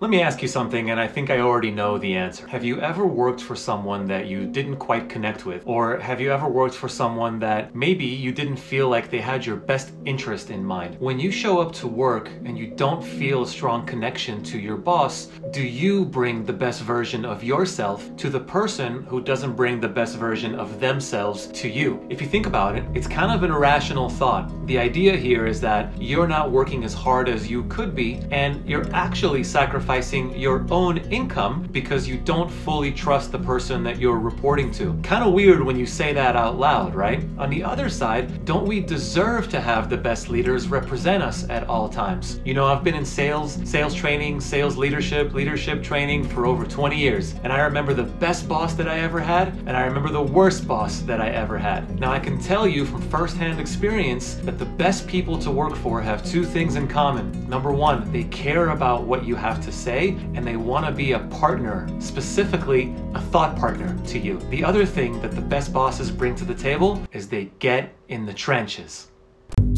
Let me ask you something, and I think I already know the answer. Have you ever worked for someone that you didn't quite connect with? Or have you ever worked for someone that maybe you didn't feel like they had your best interest in mind? When you show up to work and you don't feel a strong connection to your boss, do you bring the best version of yourself to the person who doesn't bring the best version of themselves to you? If you think about it, it's kind of an irrational thought. The idea here is that you're not working as hard as you could be, and you're actually sacrificing your own income because you don't fully trust the person that you're reporting to. Kind of weird when you say that out loud, right? On the other side, don't we deserve to have the best leaders represent us at all times? You know, I've been in sales training, sales leadership training for over 20 years. And I remember the best boss that I ever had, and I remember the worst boss that I ever had. Now I can tell you from firsthand experience that the best people to work for have two things in common. Number one, they care about what you have to say, and they want to be a partner, specifically a thought partner to you. The other thing that the best bosses bring to the table is they get in the trenches.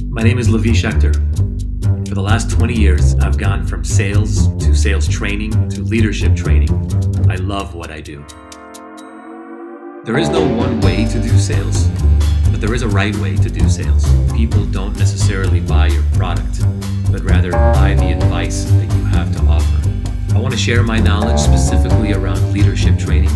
My name is Lavi. For the last 20 years, I've gone from sales to sales training to leadership training. I love what I do. There is no one way to do sales, but there is a right way to do sales. People don't necessarily buy your product, but rather buy the advice that you have to offer. I want to share my knowledge specifically around leadership training.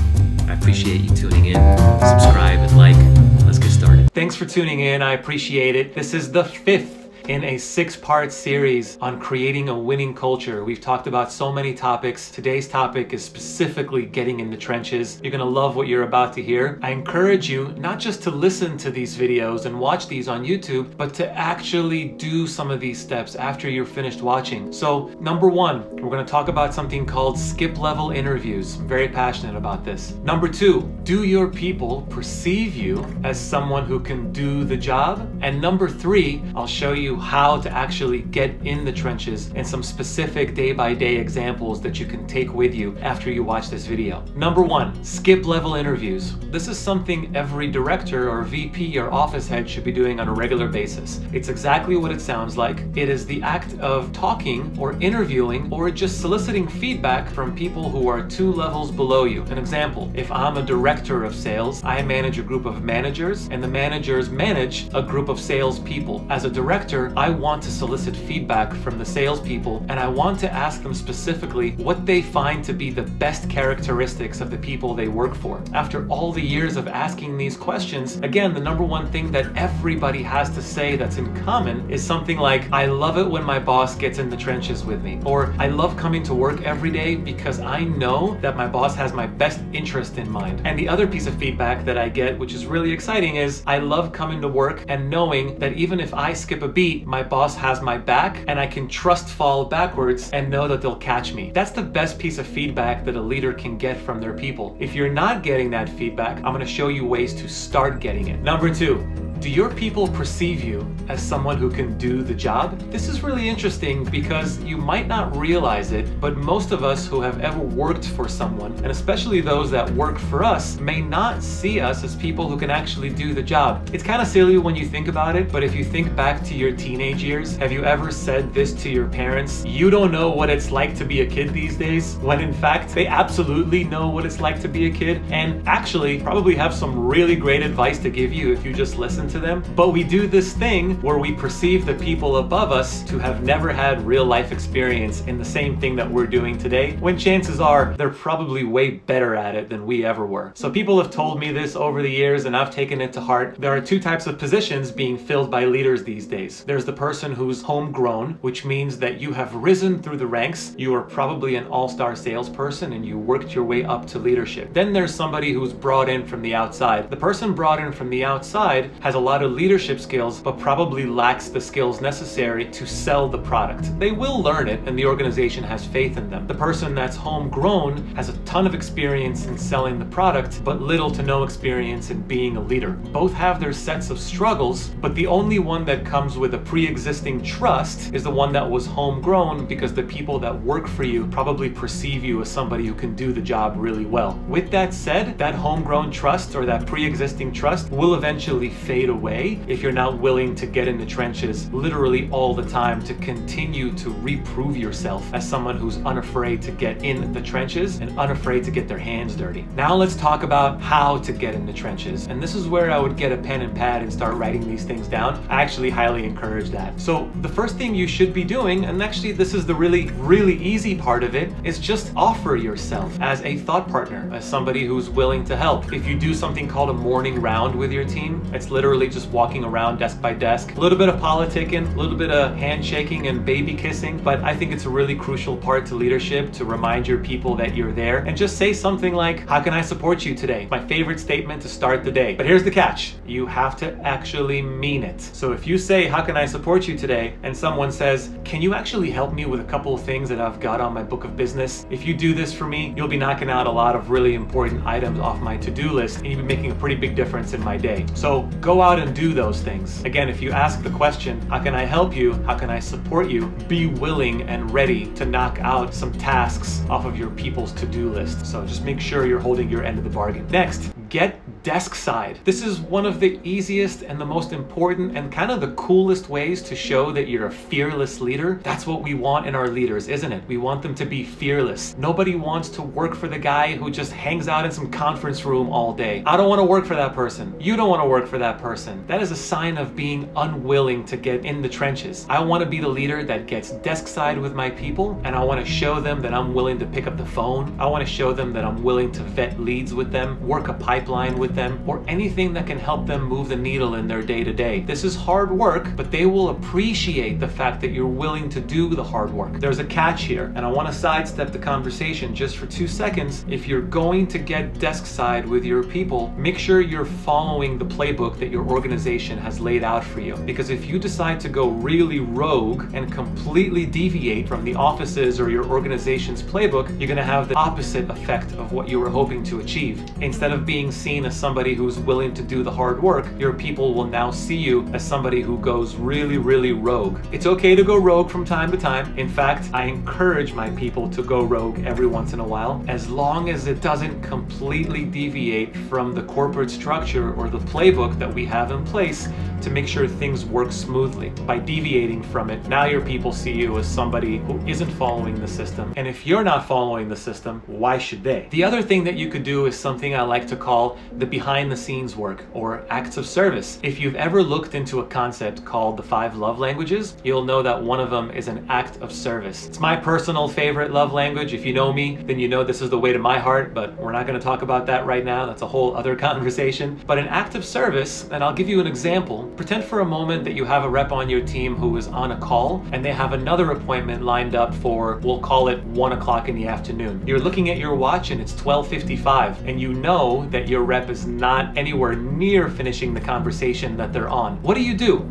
I appreciate you tuning in. Subscribe and like. Let's get started. Thanks for tuning in. I appreciate it. This is the 5th in a 6-part series on creating a winning culture. We've talked about so many topics. Today's topic is specifically getting in the trenches. You're gonna love what you're about to hear. I encourage you not just to listen to these videos and watch these on YouTube, but to actually do some of these steps after you're finished watching. So number 1, we're gonna talk about something called skip level interviews. I'm very passionate about this. Number 2, do your people perceive you as someone who can do the job? And number 3, I'll show you how to actually get in the trenches and some specific day-by-day examples that you can take with you after you watch this video. Number 1, skip level interviews. This is something every director or VP or office head should be doing on a regular basis. It's exactly what it sounds like. It is the act of talking or interviewing or just soliciting feedback from people who are 2 levels below you. An example, if I'm a director of sales, I manage a group of managers and the managers manage a group of salespeople. As a director, I want to solicit feedback from the salespeople, and I want to ask them specifically what they find to be the best characteristics of the people they work for. After all the years of asking these questions, again, the number 1 thing that everybody has to say that's in common is something like, I love it when my boss gets in the trenches with me, or I love coming to work every day because I know that my boss has my best interest in mind. And the other piece of feedback that I get, which is really exciting, is I love coming to work and knowing that even if I skip a beat, my boss has my back and I can trust fall backwards and know that they'll catch me. That's the best piece of feedback that a leader can get from their people. If you're not getting that feedback, I'm going to show you ways to start getting it. Number 2, do your people perceive you as someone who can do the job? This is really interesting because you might not realize it, but most of us who have ever worked for someone, and especially those that work for us, may not see us as people who can actually do the job. It's kind of silly when you think about it, but if you think back to your teenage years, have you ever said this to your parents? You don't know what it's like to be a kid these days, when in fact they absolutely know what it's like to be a kid, and actually probably have some really great advice to give you if you just listen to them. But we do this thing where we perceive the people above us to have never had real life experience in the same thing that we're doing today, when chances are they're probably way better at it than we ever were. So people have told me this over the years and I've taken it to heart. There are 2 types of positions being filled by leaders these days. There's the person who's homegrown, which means that you have risen through the ranks. You are probably an all-star salesperson and you worked your way up to leadership. Then there's somebody who's brought in from the outside. The person brought in from the outside has a lot of leadership skills, but probably lacks the skills necessary to sell the product. They will learn it and the organization has faith in them. The person that's homegrown has a ton of experience in selling the product, but little to no experience in being a leader. Both have their sets of struggles, but the only one that comes with a pre-existing trust is the one that was homegrown, because the people that work for you probably perceive you as somebody who can do the job really well. With that said, that homegrown trust or that pre-existing trust will eventually fade fade away if you're not willing to get in the trenches literally all the time to continue to reprove yourself as someone who's unafraid to get in the trenches and unafraid to get their hands dirty. Now let's talk about how to get in the trenches. And this is where I would get a pen and pad and start writing these things down. I actually highly encourage that. So the first thing you should be doing, and actually this is the really easy part of it, is just offer yourself as a thought partner, as somebody who's willing to help. If you do something called a morning round with your team, it's literally just walking around desk by desk, a little bit of politicking, a little bit of handshaking and baby kissing, but I think it's a really crucial part to leadership to remind your people that you're there and just say something like, how can I support you today? My favorite statement to start the day. But here's the catch. You have to actually mean it. So if you say, how can I support you today? And someone says, can you actually help me with a couple of things that I've got on my book of business? If you do this for me, you'll be knocking out a lot of really important items off my to-do list and you'll be making a pretty big difference in my day. So go out and do those things. Again, if you ask the question, how can I help you? How can I support you? Be willing and ready to knock out some tasks off of your people's to-do list. So just make sure you're holding your end of the bargain. Next, get desk side. This is one of the easiest and the most important and kind of the coolest ways to show that you're a fearless leader. That's what we want in our leaders, isn't it? We want them to be fearless. Nobody wants to work for the guy who just hangs out in some conference room all day. I don't want to work for that person. You don't want to work for that person. That is a sign of being unwilling to get in the trenches. I want to be the leader that gets desk side with my people, and I want to show them that I'm willing to pick up the phone. I want to show them that I'm willing to vet leads with them, work a pipeline with them, or anything that can help them move the needle in their day-to-day. This is hard work, but they will appreciate the fact that you're willing to do the hard work. There's a catch here, and I want to sidestep the conversation just for 2 seconds. If you're going to get desk side with your people, make sure you're following the playbook that your organization has laid out for you. Because if you decide to go really rogue and completely deviate from the office's or your organization's playbook, you're going to have the opposite effect of what you were hoping to achieve. Instead of being seen as somebody who's willing to do the hard work, your people will now see you as somebody who goes really rogue. It's okay to go rogue from time to time. In fact, I encourage my people to go rogue every once in a while, as long as it doesn't completely deviate from the corporate structure or the playbook that we have in place to make sure things work smoothly. By deviating from it, now your people see you as somebody who isn't following the system. And if you're not following the system, why should they? The other thing that you could do is something I like to call the behind the scenes work, or acts of service. If you've ever looked into a concept called the 5 love languages, you'll know that one of them is an act of service. It's my personal favorite love language. If you know me, then you know this is the way to my heart, but we're not going to talk about that right now. That's a whole other conversation. But an act of service, and I'll give you an example. Pretend for a moment that you have a rep on your team who is on a call and they have another appointment lined up for, we'll call it 1 o'clock in the afternoon. You're looking at your watch and it's 12:55 and you know that your rep is not anywhere near finishing the conversation that they're on. What do?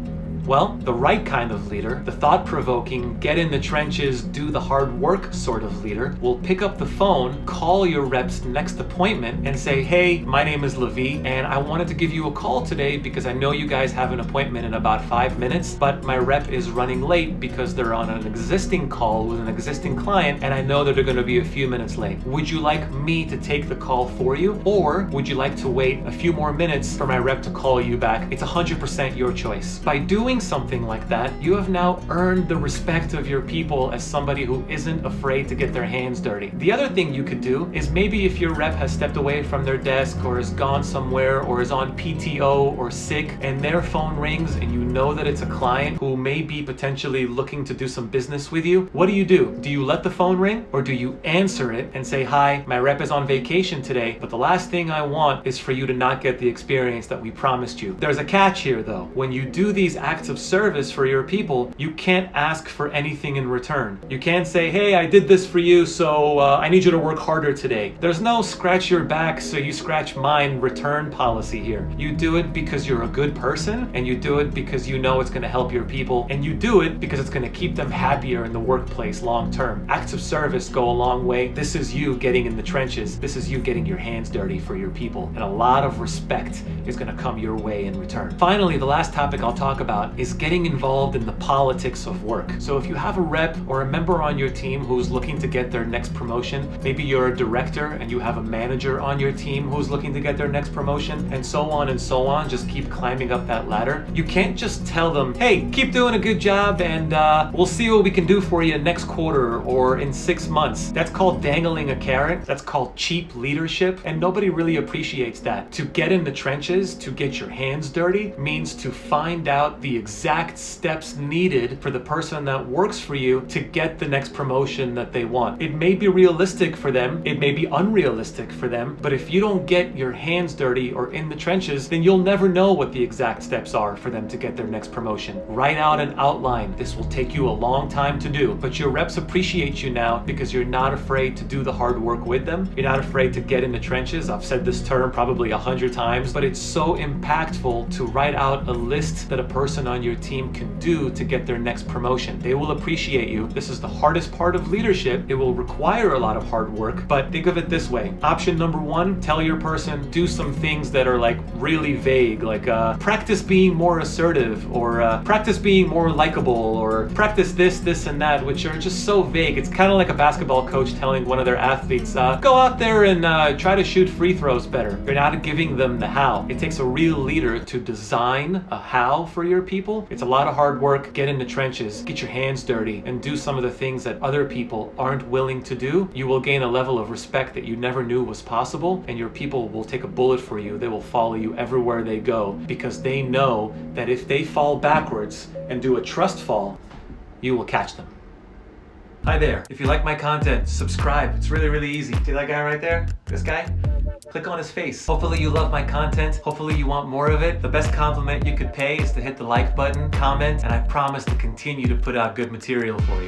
Well, the right kind of leader, the thought-provoking, get in the trenches, do the hard work sort of leader, will pick up the phone, call your rep's next appointment and say, hey, my name is Lavi and I wanted to give you a call today because I know you guys have an appointment in about 5 minutes, but my rep is running late because they're on an existing call with an existing client and I know that they're going to be a few minutes late. Would you like me to take the call for you, or would you like to wait a few more minutes for my rep to call you back? It's 100% your choice. By doing something like that, you have now earned the respect of your people as somebody who isn't afraid to get their hands dirty. The other thing you could do is maybe if your rep has stepped away from their desk or is gone somewhere or is on PTO or sick and their phone rings and you know that it's a client who may be potentially looking to do some business with you, what do? Do you let the phone ring or do you answer it and say, hi, my rep is on vacation today, but the last thing I want is for you to not get the experience that we promised you. There's a catch here though. When you do these acts of service for your people, you can't ask for anything in return. You can't say, hey, I did this for you, so I need you to work harder today. There's no scratch your back so you scratch mine return policy here. You do it because you're a good person, and you do it because you know it's going to help your people, and you do it because it's going to keep them happier in the workplace long term. Acts of service go a long way. This is you getting in the trenches. This is you getting your hands dirty for your people, and a lot of respect is going to come your way in return. Finally, the last topic I'll talk about is getting involved in the politics of work. So if you have a rep or a member on your team who's looking to get their next promotion, maybe you're a director and you have a manager on your team who's looking to get their next promotion, and so on, just keep climbing up that ladder. You can't just tell them, hey, keep doing a good job and we'll see what we can do for you next quarter or in 6 months. That's called dangling a carrot. That's called cheap leadership, and nobody really appreciates that. To get in the trenches, to get your hands dirty, means to find out the exact steps needed for the person that works for you to get the next promotion that they want. It may be realistic for them, it may be unrealistic for them, but if you don't get your hands dirty or in the trenches, then you'll never know what the exact steps are for them to get their next promotion. Write out an outline. This will take you a long time to do, but your reps appreciate you now because you're not afraid to do the hard work with them. You're not afraid to get in the trenches. I've said this term probably 100 times, but it's so impactful to write out a list that a person on your team can do to get their next promotion. They will appreciate you. This is the hardest part of leadership. It will require a lot of hard work, but think of it this way. Option number one, tell your person, do some things that are like really vague, like practice being more assertive, or practice being more likable, or practice this and that, which are just so vague. It's kind of like a basketball coach telling one of their athletes, go out there and try to shoot free throws better. You're not giving them the how. It takes a real leader to design a how for your people. It's a lot of hard work. Get in the trenches, get your hands dirty, and do some of the things that other people aren't willing to do. You will gain a level of respect that you never knew was possible, and your people will take a bullet for you. They will follow you everywhere they go because they know that if they fall backwards and do a trust fall, you will catch them. Hi there. If you like my content, subscribe. It's really, really easy. See that guy right there? This guy? Click on his face. Hopefully you love my content. Hopefully you want more of it. The best compliment you could pay is to hit the like button, comment, and I promise to continue to put out good material for you.